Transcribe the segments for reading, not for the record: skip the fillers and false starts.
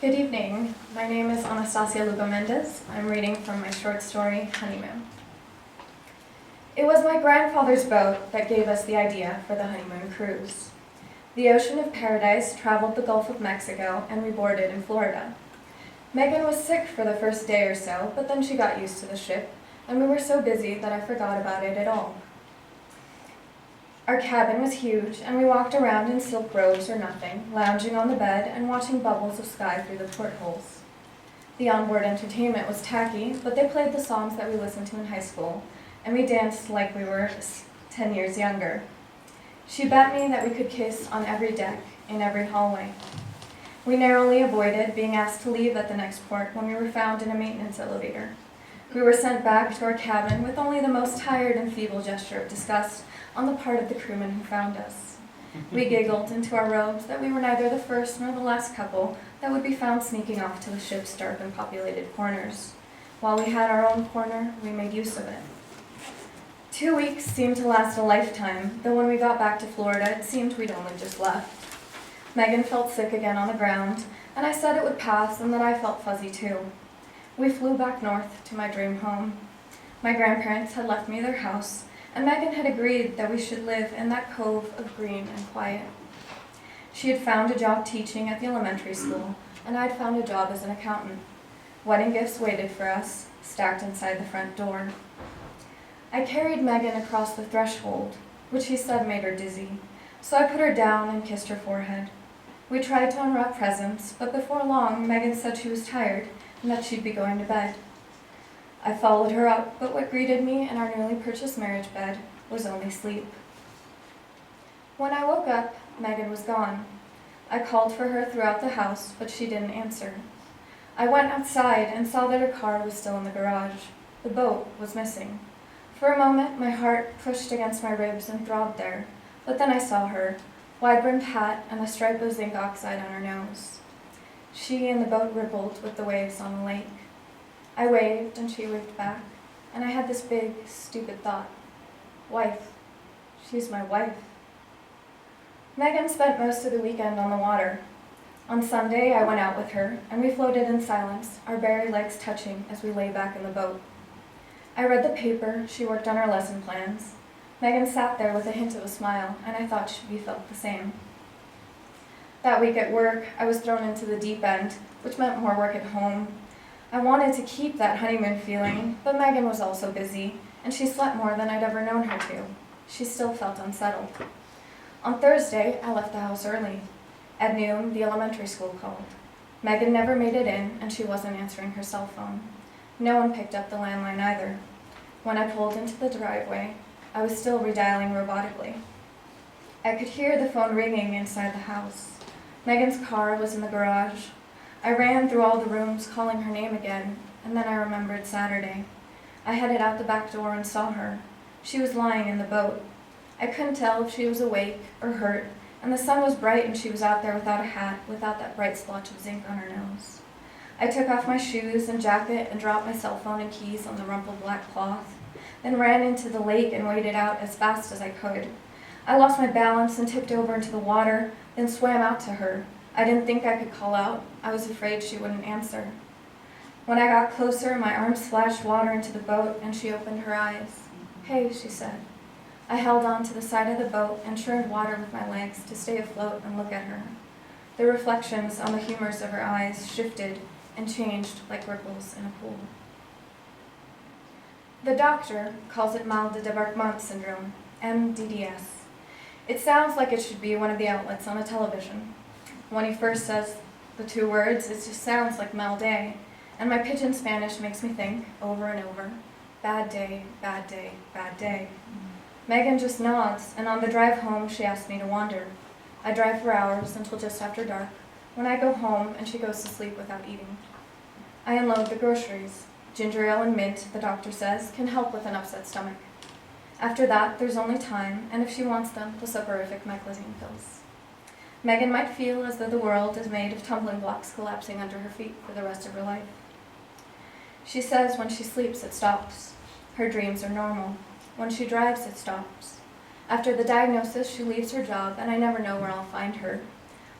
Good evening. My name is Anastasia Lugo Mendez. I'm reading from my short story, Honeymoon. It was my grandfather's boat that gave us the idea for the honeymoon cruise. The Ocean of Paradise traveled the Gulf of Mexico, and we boarded in Florida. Megan was sick for the first day or so, but then she got used to the ship, and we were so busy that I forgot about it at all. Our cabin was huge, and we walked around in silk robes or nothing, lounging on the bed and watching bubbles of sky through the portholes. The onboard entertainment was tacky, but they played the songs that we listened to in high school, and we danced like we were 10 years younger. She bet me that we could kiss on every deck, in every hallway. We narrowly avoided being asked to leave at the next port when we were found in a maintenance elevator. We were sent back to our cabin with only the most tired and feeble gesture of disgust on the part of the crewman who found us. We giggled into our robes that we were neither the first nor the last couple that would be found sneaking off to the ship's dark and populated corners. While we had our own corner, we made use of it. 2 weeks seemed to last a lifetime, though when we got back to Florida, it seemed we'd only just left. Megan felt sick again on the ground, and I said it would pass and that I felt fuzzy too. We flew back north to my dream home. My grandparents had left me their house, and Megan had agreed that we should live in that cove of green and quiet. She had found a job teaching at the elementary school, and I'd found a job as an accountant. Wedding gifts waited for us, stacked inside the front door. I carried Megan across the threshold, which he said made her dizzy, so I put her down and kissed her forehead. We tried to unwrap presents, but before long, Megan said she was tired and that she'd be going to bed. I followed her up, but what greeted me in our newly purchased marriage bed was only sleep. When I woke up, Megan was gone. I called for her throughout the house, but she didn't answer. I went outside and saw that her car was still in the garage. The boat was missing. For a moment, my heart pushed against my ribs and throbbed there, but then I saw her, wide-brimmed hat and a stripe of zinc oxide on her nose. She and the boat rippled with the waves on the lake. I waved, and she waved back, and I had this big, stupid thought. Wife. She's my wife. Megan spent most of the weekend on the water. On Sunday, I went out with her, and we floated in silence, our bare legs touching as we lay back in the boat. I read the paper, she worked on her lesson plans. Megan sat there with a hint of a smile, and I thought she felt the same. That week at work, I was thrown into the deep end, which meant more work at home. I wanted to keep that honeymoon feeling, but Megan was also busy, and she slept more than I'd ever known her to. She still felt unsettled. On Thursday, I left the house early. At noon, the elementary school called. Megan never made it in, and she wasn't answering her cell phone. No one picked up the landline either. When I pulled into the driveway, I was still redialing robotically. I could hear the phone ringing inside the house. Megan's car was in the garage. I ran through all the rooms calling her name again, and then I remembered Saturday. I headed out the back door and saw her. She was lying in the boat. I couldn't tell if she was awake or hurt, and the sun was bright and she was out there without a hat, without that bright splotch of zinc on her nose. I took off my shoes and jacket and dropped my cell phone and keys on the rumpled black cloth, then ran into the lake and waded out as fast as I could. I lost my balance and tipped over into the water, then swam out to her. I didn't think I could call out. I was afraid she wouldn't answer. When I got closer, my arms splashed water into the boat, and she opened her eyes. "Hey," she said. I held on to the side of the boat and churned water with my legs to stay afloat and look at her. The reflections on the humors of her eyes shifted and changed like ripples in a pool. The doctor calls it mal de débarquement syndrome, MDDS. It sounds like it should be one of the outlets on a television. When he first says the two words, it just sounds like mal day, and my pidgin Spanish makes me think, over and over, bad day, bad day, bad day. Megan just nods, and on the drive home, she asks me to wander. I drive for hours until just after dark, when I go home and she goes to sleep without eating. I unload the groceries. Ginger ale and mint, the doctor says, can help with an upset stomach. After that, there's only time, and if she wants them, the soporific meclizine pills. Megan might feel as though the world is made of tumbling blocks collapsing under her feet for the rest of her life. She says when she sleeps, it stops. Her dreams are normal. When she drives, it stops. After the diagnosis, she leaves her job, and I never know where I'll find her.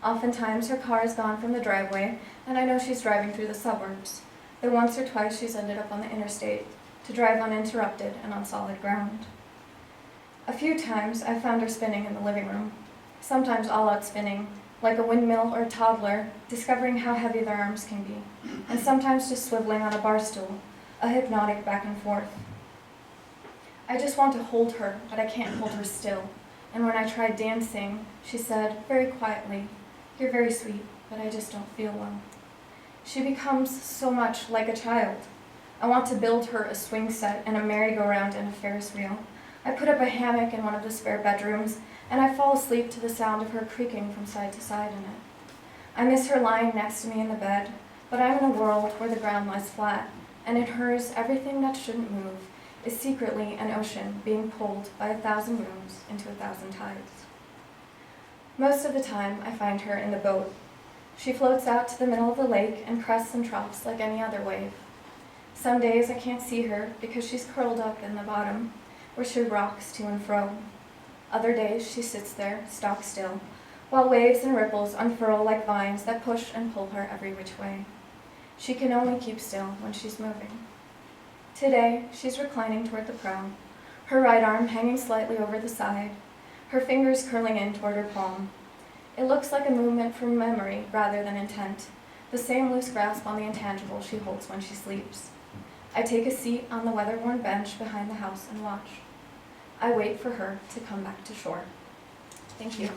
Oftentimes her car is gone from the driveway, and I know she's driving through the suburbs, though once or twice she's ended up on the interstate to drive uninterrupted and on solid ground. A few times I've found her spinning in the living room, sometimes all out spinning, like a windmill or a toddler, discovering how heavy their arms can be, and sometimes just swiveling on a bar stool, a hypnotic back and forth. I just want to hold her, but I can't hold her still, and when I tried dancing, she said, very quietly, "You're very sweet, but I just don't feel well." She becomes so much like a child. I want to build her a swing set and a merry-go-round and a Ferris wheel. I put up a hammock in one of the spare bedrooms, and I fall asleep to the sound of her creaking from side to side in it. I miss her lying next to me in the bed, but I'm in a world where the ground lies flat, and in hers, everything that shouldn't move is secretly an ocean being pulled by 1,000 winds into 1,000 tides. Most of the time, I find her in the boat. She floats out to the middle of the lake and crests and troughs like any other wave. Some days I can't see her because she's curled up in the bottom, where she rocks to and fro. Other days she sits there, stock still, while waves and ripples unfurl like vines that push and pull her every which way. She can only keep still when she's moving. Today, she's reclining toward the prow, her right arm hanging slightly over the side, her fingers curling in toward her palm. It looks like a movement from memory rather than intent, the same loose grasp on the intangible she holds when she sleeps. I take a seat on the weather-worn bench behind the house and watch. I wait for her to come back to shore. Thank you.